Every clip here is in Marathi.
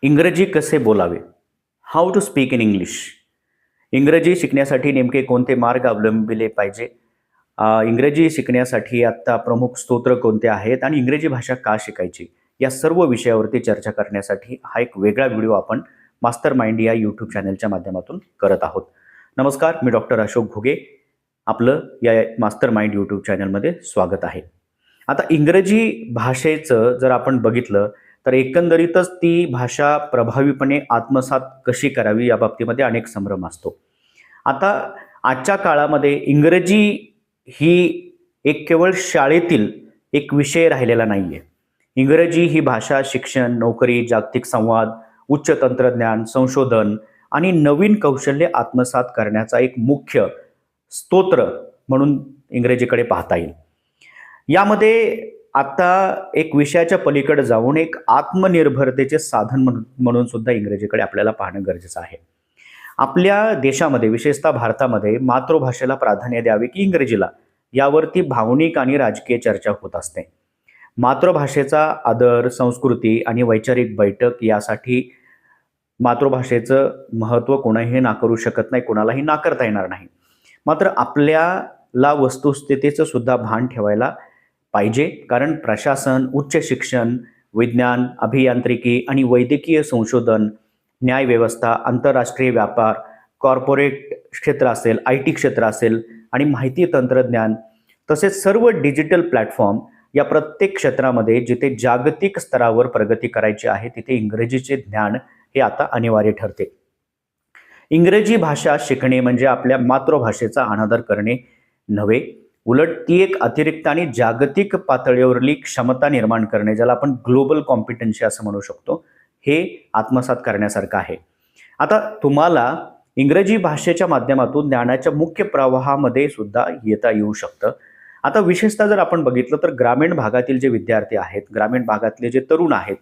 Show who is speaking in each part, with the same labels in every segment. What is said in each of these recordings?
Speaker 1: इंग्रजी कसे बोलावे? How to speak in English. इंग्रजी शिकण्यासाठी नेमके कोणते मार्ग अवलंबिले पाहिजे? इंग्रजी शिकण्यासाठी आत्ता प्रमुख स्तोत्र कोणते आहेत आणि इंग्रजी भाषा का शिकायची? या सर्व विषयावरती चर्चा करण्यासाठी हा एक वेगळा व्हिडिओ आपण मास्टर माइंड या यूट्यूब चॅनलच्या माध्यमातून करत आहोत. नमस्कार, मी डॉक्टर अशोक घुगे. आपलं या मास्टर माइंड यूट्यूब चॅनलमध्ये स्वागत आहे. आता इंग्रजी भाषेचं जर आपण बघितलं तर एकंदरीतच ती भाषा प्रभावीपणे आत्मसात कशी करावी या बाबतीमध्ये अनेक संभ्रम असतो. आता आजच्या काळामध्ये इंग्रजी ही एक केवळ शाळेतील एक विषय राहिलेला नाहीये. इंग्रजी ही भाषा शिक्षण, नोकरी, जागतिक संवाद, उच्च तंत्रज्ञान, संशोधन आणि नवीन कौशल्य आत्मसात करण्याचा एक मुख्य स्तोत्र म्हणून इंग्रजीकडे पाहता येईल. यामध्ये आता एक विषयाच्या पलीकडे जाऊन एक आत्मनिर्भरतेचे साधन म्हणून सुद्धा इंग्रजीकडे आपल्याला पाहणं गरजेचं आहे. आपल्या देशामध्ये विशेषतः भारतामध्ये मातृभाषेला प्राधान्य द्यावे की इंग्रजीला, यावरती भावनिक आणि राजकीय चर्चा होत असते. मातृभाषेचा आदर, संस्कृती आणि वैचारिक बैठक यासाठी मातृभाषेचं महत्त्व कोणाही नाकारू शकत नाही, कोणालाही नाकारता येणार नाही. मात्र आपल्याला वस्तुस्थितीचं सुद्धा भान ठेवायला पाहिजे, कारण प्रशासन, उच्च शिक्षण, विज्ञान, अभियांत्रिकी आणि वैद्यकीय संशोधन, न्यायव्यवस्था, आंतरराष्ट्रीय व्यापार, कॉर्पोरेट क्षेत्र असेल, IT क्षेत्र असेल आणि माहिती तंत्रज्ञान, तसेच सर्व डिजिटल प्लॅटफॉर्म या प्रत्येक क्षेत्रामध्ये जिथे जागतिक स्तरावर प्रगती करायची आहे तिथे इंग्रजीचे ज्ञान हे आता अनिवार्य ठरते. इंग्रजी भाषा शिकणे म्हणजे आपल्या मातृभाषेचा अनादर करणे नव्हे, उलट ती एक अतिरिक्त आणि जागतिक पातळीवरली क्षमता निर्माण करणे, ज्याला आपण ग्लोबल कॉम्पिटन्सी असं म्हणू शकतो, हे आत्मसात करण्यासारखं आहे. आता तुम्हाला इंग्रजी भाषेच्या माध्यमातून ज्ञानाच्या मुख्य प्रवाहामध्ये सुद्धा येता येऊ शकतं. आता विशेषतः जर आपण बघितलं तर ग्रामीण भागातील जे विद्यार्थी आहेत, ग्रामीण भागातले जे तरुण आहेत,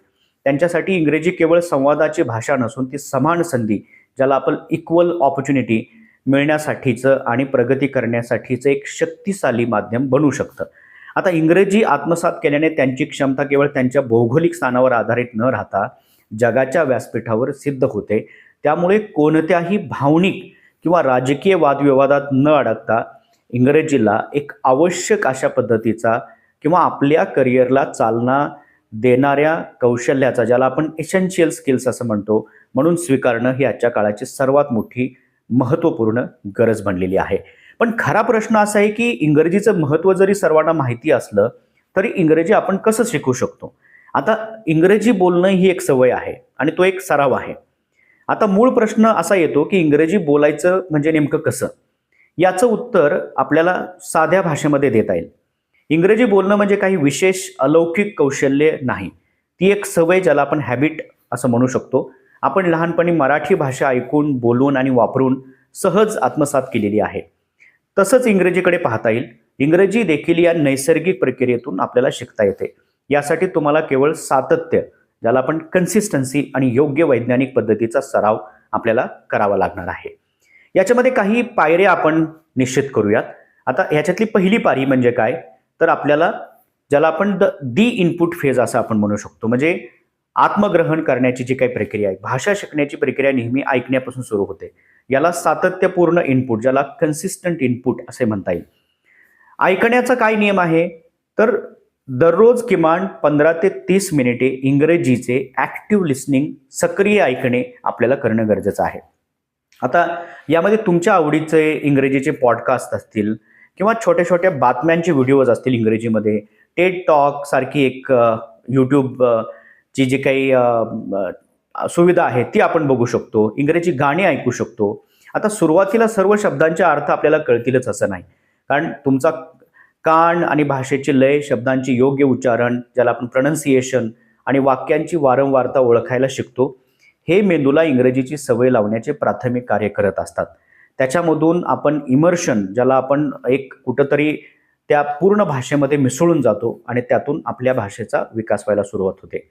Speaker 1: त्यांच्यासाठी इंग्रजी केवळ संवादाची भाषा नसून ती समान संधी, ज्याला आपण इक्वल ऑपॉर्च्युनिटी मिळण्यासाठीचं आणि प्रगती करण्यासाठीचं एक शक्तिशाली माध्यम बनू शकतं. आता इंग्रजी आत्मसात केल्याने त्यांची क्षमता केवळ त्यांच्या भौगोलिक स्थानावर आधारित न राहता जगाच्या व्यासपीठावर सिद्ध होते. त्यामुळे कोणत्याही भावनिक किंवा राजकीय वादविवादात न अडकता इंग्रजीला एक आवश्यक अशा पद्धतीचा किंवा आपल्या करिअरला चालना देणाऱ्या कौशल्याचा, ज्याला आपण एसेन्शियल स्किल्स असं म्हणतो, म्हणून स्वीकारणं ही आजच्या काळाची सर्वात मोठी महत्त्वपूर्ण गरज बनलेली आहे. पण खरा प्रश्न असा आहे की इंग्रजीचं महत्त्व जरी सर्वांना माहिती असलं तरी इंग्रजी आपण कसं शिकू शकतो? आता इंग्रजी बोलणं ही एक सवय आहे आणि तो एक सराव आहे. आता मूळ प्रश्न असा येतो की इंग्रजी बोलायचं म्हणजे नेमकं कसं? याचं उत्तर आपल्याला साध्या भाषेमध्ये देता येईल. इंग्रजी बोलणं म्हणजे काही विशेष अलौकिक कौशल्य नाही, ती एक सवय, ज्याला आपण हॅबिट असं म्हणू शकतो. आपण लहानपणी मराठी भाषा ऐकून, बोलून आणि वापरून सहज आत्मसात केलेली आहे. तसंच इंग्रजीकडे पाहता येईल. इंग्रजी देखील या नैसर्गिक प्रक्रियेतून आपल्याला शिकता येते. यासाठी तुम्हाला केवळ सातत्य, ज्याला आपण कन्सिस्टन्सी आणि योग्य वैज्ञानिक पद्धतीचा सराव आपल्याला करावा लागणार आहे. याच्यामध्ये काही पायऱ्या आपण निश्चित करूयात. आता ह्याच्यातली पहिली पायरी म्हणजे काय, तर आपल्याला ज्याला आपण दी इनपुट फेज असं आपण म्हणू शकतो, म्हणजे आत्मग्रहण करण्याची जी काही प्रक्रिया आहे. भाषा शिकण्याची प्रक्रिया नेहमी ऐकण्यापासून सुरू होते. याला सातत्यपूर्ण इनपुट, ज्याला कन्सिस्टंट इनपुट असे म्हणता येईल. ऐकण्याचा काय नियम आहे, तर दररोज किमान 15 ते 30 मिनिटे इंग्रजीचे ॲक्टिव्ह लिसनिंग, सक्रिय ऐकणे आपल्याला करणं गरजेचं आहे. आता यामध्ये तुमच्या आवडीचे इंग्रजीचे पॉडकास्ट असतील किंवा छोट्या छोट्या बातम्यांचे व्हिडिओज असतील इंग्रजीमध्ये. टेड टॉक सारखी एक यूट्यूब ची जी काही सुविधा आहे ती आपण बघू शकतो. इंग्रजी गाणी ऐकू शकतो. आता सुरुवातीला सर्व शब्दांचे अर्थ आपल्याला कळतीलच असं नाही, कारण तुमचा कान आणि भाषेची लय, शब्दांची योग्य उच्चारण, ज्याला आपण प्रोनन्सिएशन, आणि वाक्यांची वारंवारता ओळखायला शिकतो. हे मेंदूला इंग्रजीची सवय लावण्याचे प्राथमिक कार्य करत असतात. त्याच्यामधून आपण इमर्शन, ज्याला आपण एक कुठंतरी त्या पूर्ण भाषेमध्ये मिसळून जातो आणि त्यातून आपल्या भाषेचा विकास व्हायला सुरुवात होते.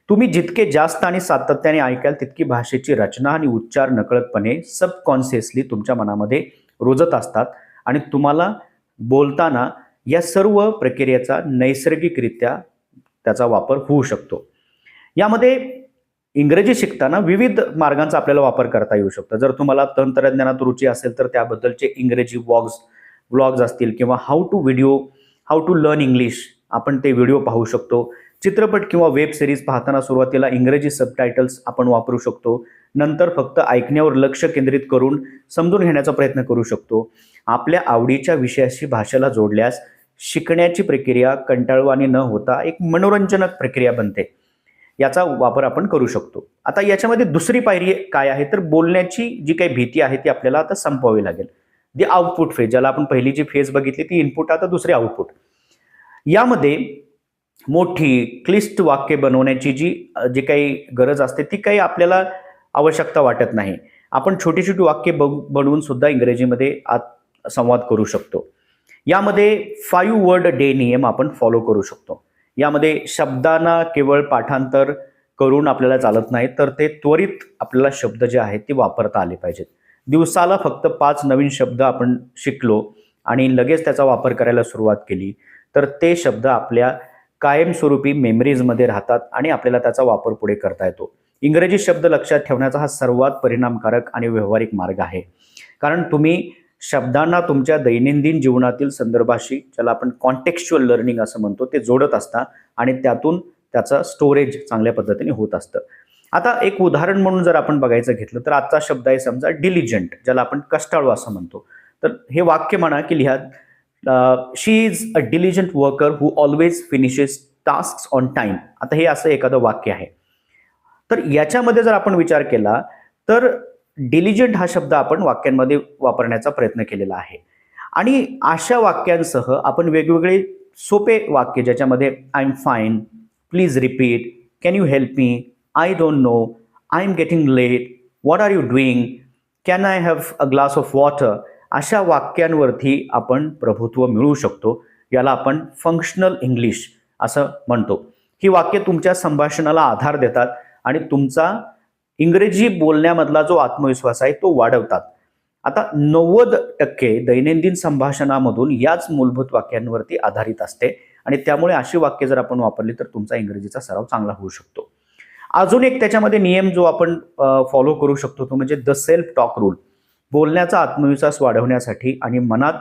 Speaker 1: तुम्ही जितके जास्त आणि सातत्याने ऐकाल तितकी भाषेची रचना आणि उच्चार नकळतपणे सबकॉन्शियसली तुमच्या मनामध्ये रुजत असतात आणि तुम्हाला बोलताना या सर्व प्रक्रियेचा नैसर्गिकरित्या त्याचा वापर होऊ शकतो. यामध्ये इंग्रजी शिकताना विविध मार्गांचा आपल्याला वापर करता येऊ शकतो. जर तुम्हाला तंत्रज्ञानात रुची असेल तर त्याबद्दलचे इंग्रजी व्लॉग्स असतील किंवा हाऊ टू लर्न इंग्लिश आपण ते व्हिडिओ पाहू शकतो. चित्रपट किंवा वेब सिरीज पाहताना सुरुवातीला इंग्रजी सबटायटल्स आपण वापरू शकतो. नंतर फक्त ऐकण्यावर लक्ष केंद्रित करून समजून घेण्याचा प्रयत्न करू शकतो. आपल्या आवडीच्या विषयाशी भाषेला जोडल्यास शिकण्याची प्रक्रिया कंटाळवाणी न होता एक मनोरंजक प्रक्रिया बनते. याचा वापर आपण करू शकतो. आता याच्यामध्ये दुसरी पायरी काय आहे तर बोलण्याची जी काही भीती आहे ती आपल्याला आता संपवावी लागेल. दी आउटपुट फेज, ज्याला आपण पहिली जी फेज बघितली ती इनपुट, आता दुसरी आउटपुट. यामध्ये मोठी क्लिष्ट वाक्य बनवण्याची जी काही गरज असते ती काही आपल्याला आवश्यकता वाटत नाही. आपण छोटी छोटी वाक्य बनवून सुद्धा इंग्रजीमध्ये संवाद करू शकतो. यामध्ये 5 वर्ड डे नियम आपण फॉलो करू शकतो. यामध्ये शब्दांना केवळ पाठांतर करून आपल्याला चालत नाही, तर ते त्वरित आपल्याला शब्द जे आहेत ते वापरता आले पाहिजेत. दिवसाला फक्त 5 नवीन शब्द आपण शिकलो आणि लगेच त्याचा वापर करायला सुरुवात केली तर ते शब्द आपल्या कायमस्वरूपी मेमरीजमध्ये राहतात आणि आपल्याला त्याचा वापर पुढे करता येतो. इंग्रजी शब्द लक्षात ठेवण्याचा हा सर्वात परिणामकारक आणि व्यावहारिक मार्ग आहे, कारण तुम्ही शब्दांना तुमच्या दैनंदिन जीवनातील संदर्भाशी, ज्याला आपण कॉन्टेक्स्च्युअल लर्निंग असं म्हणतो, ते जोडत असता आणि त्यातून त्याचं स्टोरेज चांगल्या पद्धतीने होत असतं. आता एक उदाहरण म्हणून जर आपण बघायचं घेतलं तर आजचा शब्द आहे समजा डिलिजंट, ज्याला आपण कष्टाळू असं म्हणतो. तर हे वाक्य म्हणा की लिहा, she is a diligent worker who always finishes tasks on time. आता हे असं एखादं वाक्य आहे. तर याच्यामध्ये जर आपण विचार केला तर डिलिजंट हा शब्द आपण वाक्यांमध्ये वापरण्याचा प्रयत्न केलेला आहे आणि अशा वाक्यांसह आपण वेगवेगळे सोपे वाक्य, ज्याच्यामध्ये I am fine, please repeat, can you help me, I don't know, I am getting late, what are you doing, can I have a glass of water, अशा वाक्यांवरती आपण प्रभुत्व मिळवू शकतो. याला आपण फंक्शनल इंग्लिश असं म्हणतो. ही वाक्य तुमच्या संभाषणाला आधार देतात आणि तुमचा इंग्रजी बोलण्यामधला जो आत्मविश्वास आहे तो वाढवतात. आता 90% दैनंदिन संभाषणामधून याच मूलभूत वाक्यांवरती आधारित असते आणि त्यामुळे अशी वाक्य जर आपण वापरली तर तुमचा इंग्रजीचा सराव चांगला होऊ शकतो. अजून एक त्याच्यामध्ये नियम जो आपण फॉलो करू शकतो तो म्हणजे द सेल्फ टॉक रूल. बोलण्याचा आत्मविश्वास वाढवण्यासाठी आणि मनात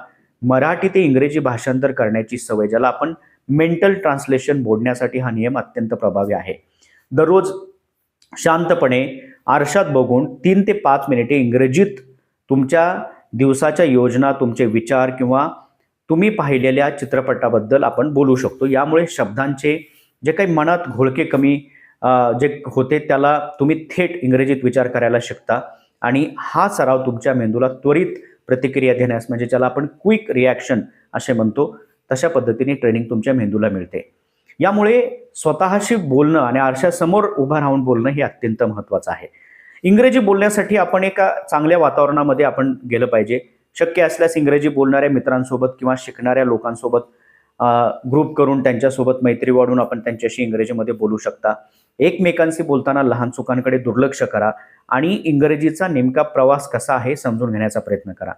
Speaker 1: मराठी ते इंग्रजी भाषांतर करण्याची सवय, ज्याला आपण मेंटल ट्रान्सलेशन बोलण्यासाठी हा नियम अत्यंत प्रभावी आहे. दररोज शांतपणे आरशात बघून 3 ते 5 मिनिटे इंग्रजीत तुमच्या दिवसाच्या योजना, तुमचे विचार किंवा तुम्ही पाहिलेल्या चित्रपटाबद्दल आपण बोलू शकतो. यामुळे शब्दांचे जे काही मनात घोळके कमी जे होते त्याला तुम्ही थेट इंग्रजीत विचार करायला शिकता आणि हा सराव तुमच्या मेंदूला त्वरित प्रतिक्रिया देण्यास, म्हणजे ज्याला आपण क्विक रिॲक्शन असे म्हणतो, तशा पद्धतीने ट्रेनिंग तुमच्या मेंदूला मिळते. यामुळे स्वतःशी बोलणं आणि आरशासमोर उभं राहून बोलणं हे अत्यंत महत्त्वाचं आहे. इंग्रजी बोलण्यासाठी आपण एका चांगल्या वातावरणामध्ये आपण गेलं पाहिजे. शक्य असल्यास इंग्रजी बोलणाऱ्या मित्रांसोबत किंवा शिकणाऱ्या लोकांसोबत ग्रुप करून त्यांच्यासोबत मैत्री वाढून आपण त्यांच्याशी इंग्रजीमध्ये बोलू शकता. एकमेकांशी बोलताना लहान चुकांकडे दुर्लक्ष करा आणि इंग्रजीचा नेमका प्रवास कसा आहे समजून घेण्याचा प्रयत्न करा.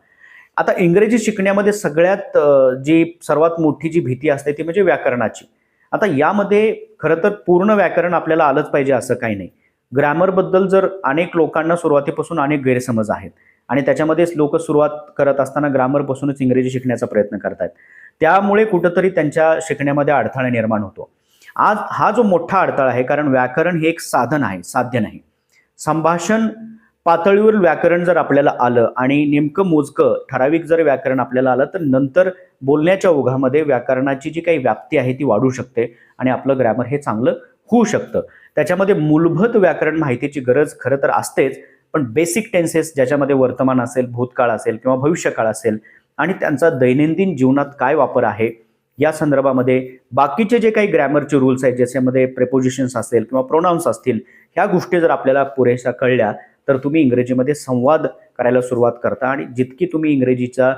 Speaker 1: आता इंग्रजी शिकण्यामध्ये सगळ्यात जी सर्वात मोठी जी भीती असते ती म्हणजे व्याकरणाची. आता यामध्ये खरं तर पूर्ण व्याकरण आपल्याला आलंच पाहिजे असं काही नाही. ग्रॅमरबद्दल जर अनेक लोकांना सुरुवातीपासून अनेक गैरसमज आहेत आणि त्याच्यामध्येच लोक सुरुवात करत असताना ग्रामरपासूनच इंग्रजी शिकण्याचा प्रयत्न करतात. त्यामुळे कुठंतरी त्यांच्या शिकण्यामध्ये अडथळा निर्माण होतो. आज हा जो मोठा अडथळा आहे, कारण व्याकरण हे एक साधन आहे, साध्य नाही. संभाषण पातळीवर व्याकरण जर आपल्याला आलं आणि नेमकं मोजकं ठराविक जर व्याकरण आपल्याला आलं तर नंतर बोलण्याच्या ओघामध्ये व्याकरणाची जी काही व्याप्ती आहे ती वाढू शकते आणि आपलं ग्रॅमर हे चांगलं होऊ शकतं. त्याच्यामध्ये मूलभूत व्याकरण माहितीची गरज खरं तर असतेच, पण बेसिक टेन्सेस ज्याच्यामध्ये वर्तमान असेल, भूतकाळ असेल किंवा भविष्यकाळ असेल आणि त्यांचा दैनंदिन जीवनात काय वापर आहे या संदर्भामध्ये बाकीचे जे काही ग्रॅमरचे रूल्स आहेत, ज्याच्यामध्ये प्रेपोजिशन्स असेल किंवा प्रोनाउन्स असतील, ह्या गोष्टी जर आपल्याला पुरेशा कळल्या तर तुम्ही इंग्रजीमध्ये संवाद करायला सुरुवात करता आणि जितकी तुम्ही इंग्रजीचा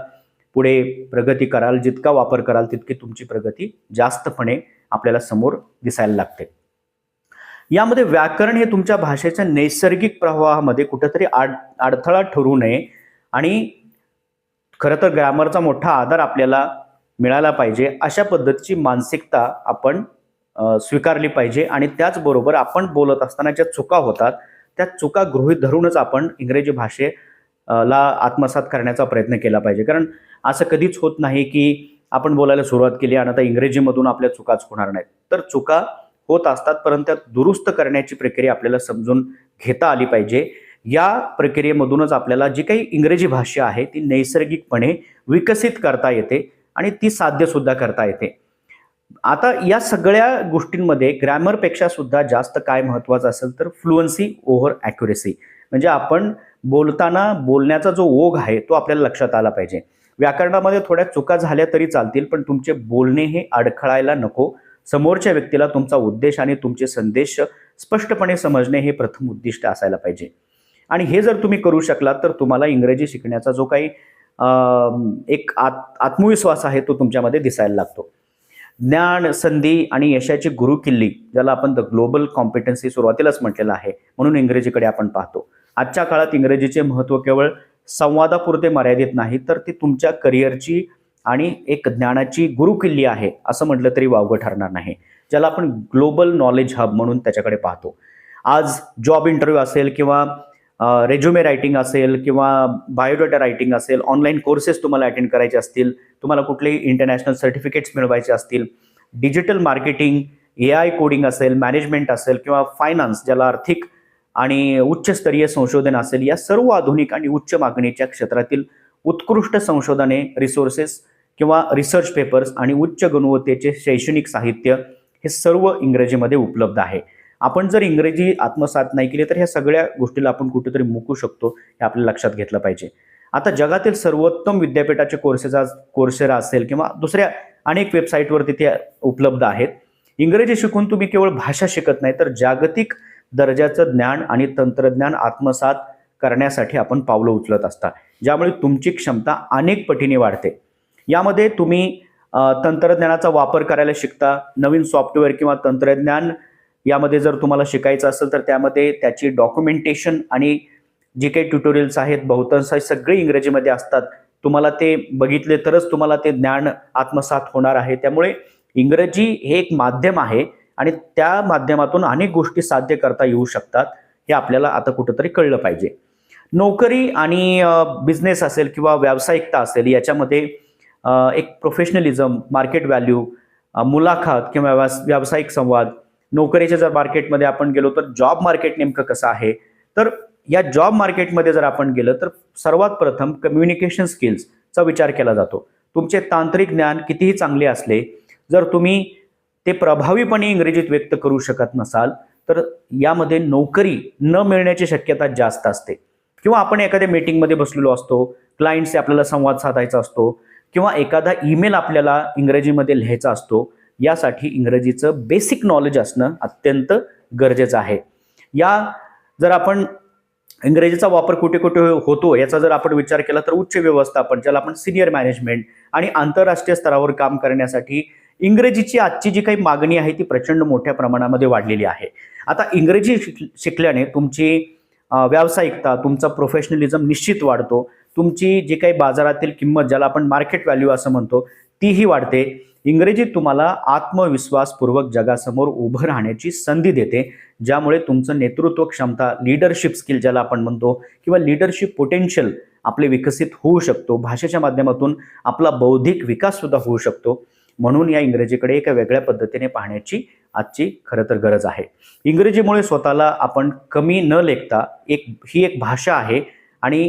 Speaker 1: पुढे प्रगती कराल, जितका वापर कराल, तितकी तुमची प्रगती जास्तपणे आपल्याला समोर दिसायला लागते. यामध्ये व्याकरण हे तुमच्या भाषेच्या नैसर्गिक प्रवाहामध्ये कुठेतरी अडथळा ठरू नये आणि खरं तर ग्रॅमरचा मोठा आधार आपल्याला मिळाला पाहिजे, अशा पद्धतीची मानसिकता आपण स्वीकारली पाहिजे आणि त्याचबरोबर आपण बोलत असताना ज्या चुका होतात त्या चुका गृहीत धरूनच आपण इंग्रजी भाषेला आत्मसात करण्याचा प्रयत्न केला पाहिजे. कारण असं कधीच होत नाही की आपण बोलायला सुरुवात केली आणि आता इंग्रजीमधून आपल्या चुकाच होणार नाहीत. तर चुका होत असतात, परंतु त्या दुरुस्त करण्याची प्रक्रिया आपल्याला समजून घेता आली पाहिजे. या प्रक्रियेमधूनच आपल्याला जी काही इंग्रजी भाषा आहे ती नैसर्गिकपणे विकसित करता येते आणि ती साध्य सुद्धा करता येते. आता या सगळ्या गोष्टींमध्ये ग्रॅमरपेक्षा सुद्धा जास्त काय महत्त्वाचं असेल तर फ्लुएन्सी ओव्हर ॲक्युरेसी. म्हणजे आपण बोलताना बोलण्याचा जो ओघ आहे तो आपल्याला लक्षात आला पाहिजे. व्याकरणामध्ये थोड्या चुका झाल्या तरी चालतील, पण तुमचे बोलणे हे अडखळायला नको. समोरच्या व्यक्तीला तुमचा उद्देश आणि तुमचे संदेश स्पष्टपणे समजणे हे प्रथम उद्दिष्ट असायला पाहिजे. आणि हे जर तुम्ही करू शकलात तर तुम्हाला इंग्रजी शिकण्याचा जो काही एक आत्मविश्वास आहे तो तुमच्यामध्ये दिसायला लागतो. ज्ञान, संधी आणि यशाची गुरुकिल्ली, ज्याला आपण द ग्लोबल कॉम्पिटन्सी सुरुवातीलाच म्हटलेलं आहे, म्हणून इंग्रजीकडे आपण पाहतो. आजच्या काळात इंग्रजीचे महत्त्व केवळ संवादापुरते मर्यादित नाही, तर ती तुमच्या करिअरची आणि एक ज्ञानाची गुरुकिल्ली आहे असं म्हटलं तरी वावगं ठरणार नाही, ज्याला आपण ग्लोबल नॉलेज हब म्हणून त्याच्याकडे पाहतो. आज जॉब इंटरव्ह्यू असेल किंवा रेज्युमे रायटिंग असेल किंवा बायोडाटा रायटिंग असेल, ऑनलाईन कोर्सेस तुम्हाला अटेंड करायचे असतील, तुम्हाला कुठलेही इंटरनॅशनल सर्टिफिकेट्स मिळवायचे असतील, डिजिटल मार्केटिंग, AI कोडिंग असेल, मॅनेजमेंट असेल किंवा फायनान्स, ज्याला आर्थिक आणि उच्चस्तरीय संशोधन असेल, या सर्व आधुनिक आणि उच्च मागणीच्या क्षेत्रातील उत्कृष्ट संशोधने, रिसोर्सेस किंवा रिसर्च पेपर्स आणि उच्च गुणवत्तेचे शैक्षणिक साहित्य हे सर्व इंग्रजीमध्ये उपलब्ध आहे. आपण जर इंग्रजी आत्मसात नाही केली तर ह्या सगळ्या गोष्टीला आपण कुठेतरी मुकू शकतो, हे आपल्याला लक्षात घेतलं पाहिजे. आता जगातील सर्वोत्तम विद्यापीठाचे कोर्सेस, आज कोर्सेरा असेल किंवा दुसऱ्या अनेक वेबसाईटवर तिथे उपलब्ध आहेत. इंग्रजी शिकून तुम्ही केवळ भाषा शिकत नाही, तर जागतिक दर्जाचं ज्ञान आणि तंत्रज्ञान आत्मसात करण्यासाठी आपण पावलं उचलत असता, ज्यामुळे तुमची क्षमता अनेक पटीने वाढते. यामध्ये तुम्ही तंत्रज्ञानाचा वापर करायला शिकता. नवीन सॉफ्टवेअर किंवा तंत्रज्ञान यामध्ये जर तुम्हाला शिकायचं असेल तर त्यामध्ये त्याची डॉक्युमेंटेशन आणि जे काही ट्युटोरियल्स आहेत बहुतांश सगळे इंग्रजीमध्ये असतात. तुम्हाला ते बघितले तरच तुम्हाला ते ज्ञान आत्मसात होणार आहे. त्यामुळे इंग्रजी हे एक माध्यम आहे आणि त्या माध्यमातून अनेक गोष्टी साध्य करता येऊ शकतात, हे आपल्याला आता कुठंतरी कळलं पाहिजे. नोकरी आणि बिझनेस असेल किंवा व्यावसायिकता असेल, याच्यामध्ये एक प्रोफेशनलिझम, मार्केट व्हॅल्यू, मुलाखत किंवा व्यावसायिक संवाद, नोकरीच्या जर मार्केटमध्ये आपण गेलो तर जॉब मार्केट नेमकं कसं आहे, तर या जॉब मार्केटमध्ये जर आपण गेलं तर सर्वात प्रथम कम्युनिकेशन स्किल्सचा विचार केला जातो. तुमचे तांत्रिक ज्ञान कितीही चांगले असले, जर तुम्ही ते प्रभावीपणे इंग्रजीत व्यक्त करू शकत नसाल तर यामध्ये नोकरी न मिळण्याची शक्यता जास्त असते. किंवा आपण एखाद्या मीटिंगमध्ये बसलेलो असतो, क्लायंटशी आपल्याला संवाद साधायचा असतो किंवा एखादा ईमेल आपल्याला इंग्रजीमध्ये लिहायचा असतो, यासाठी इंग्रजीचं बेसिक नॉलेज असणं अत्यंत गरजेचं आहे. जर आपण इंग्रजीचा वापर कुठे कुठे होतो याचा जर आपण विचार केला तर उच्च व्यवस्थापन, ज्याला आपण सिनियर मॅनेजमेंट आणि आंतरराष्ट्रीय स्तरावर काम करण्यासाठी इंग्रजीची आजची जी काही मागणी आहे ती प्रचंड मोठ्या प्रमाणामध्ये वाढलेली आहे. आता इंग्रजी शिकल्याने तुमची व्यावसायिकता, तुमचा प्रोफेशनलिझम निश्चित वाढतो. तुमची जी काही बाजारातील किंमत, ज्याला आपण मार्केट व्हॅल्यू असं म्हणतो, तीही वाढते. इंग्रजी तुम्हाला आत्मविश्वासपूर्वक जगासमोर उभं राहण्याची संधी देते, ज्यामुळे तुमचं नेतृत्व क्षमता, लीडरशिप स्किल ज्याला आपण म्हणतो किंवा लीडरशिप पोटेन्शियल आपले विकसित होऊ शकतो. भाषेच्या माध्यमातून आपला बौद्धिक विकास सुद्धा होऊ शकतो. म्हणून या इंग्रजीकडे एका वेगळ्या पद्धतीने पाहण्याची आजची खरं तर गरज आहे. इंग्रजीमुळे स्वतःला आपण कमी न लेखता ही एक भाषा आहे आणि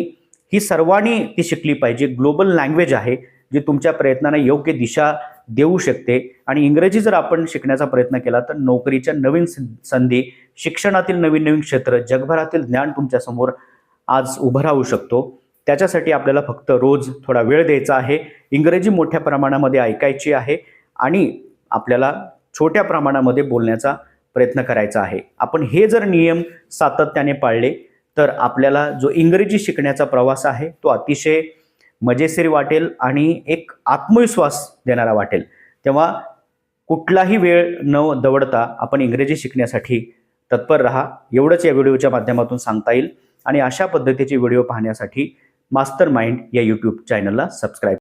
Speaker 1: ही सर्वांनी ती शिकली पाहिजे. ग्लोबल लँग्वेज आहे जी तुमच्या प्रयत्नांना योग्य दिशा देऊ शकते. आणि इंग्रजी जर आपण शिकण्याचा प्रयत्न केला तर नोकरीच्या नवीन संधी, शिक्षणातील नवीन नवीन क्षेत्र, जगभरातील ज्ञान तुमच्यासमोर आज उभं राहू शकतो. त्याच्यासाठी आपल्याला फक्त रोज थोडा वेळ द्यायचा आहे. इंग्रजी मोठ्या प्रमाणामध्ये ऐकायची आहे आणि आपल्याला छोट्या प्रमाणामध्ये बोलण्याचा प्रयत्न करायचा आहे. आपण हे जर नियम सातत्याने पाळले तर आपल्याला जो इंग्रजी शिकण्याचा प्रवास आहे तो अतिशय मजेशीर वाटेल आणि एक आत्मविश्वास देणारा वाटेल. तेव्हा कुठलाही वेळ न दवडता आपण इंग्रजी शिकण्यासाठी तत्पर राहा, एवढंच या व्हिडिओच्या माध्यमातून सांगता येईल. आणि अशा पद्धतीचे व्हिडिओ पाहण्यासाठी मास्टर माइंड या यूट्यूब चॅनलला सबस्क्राईब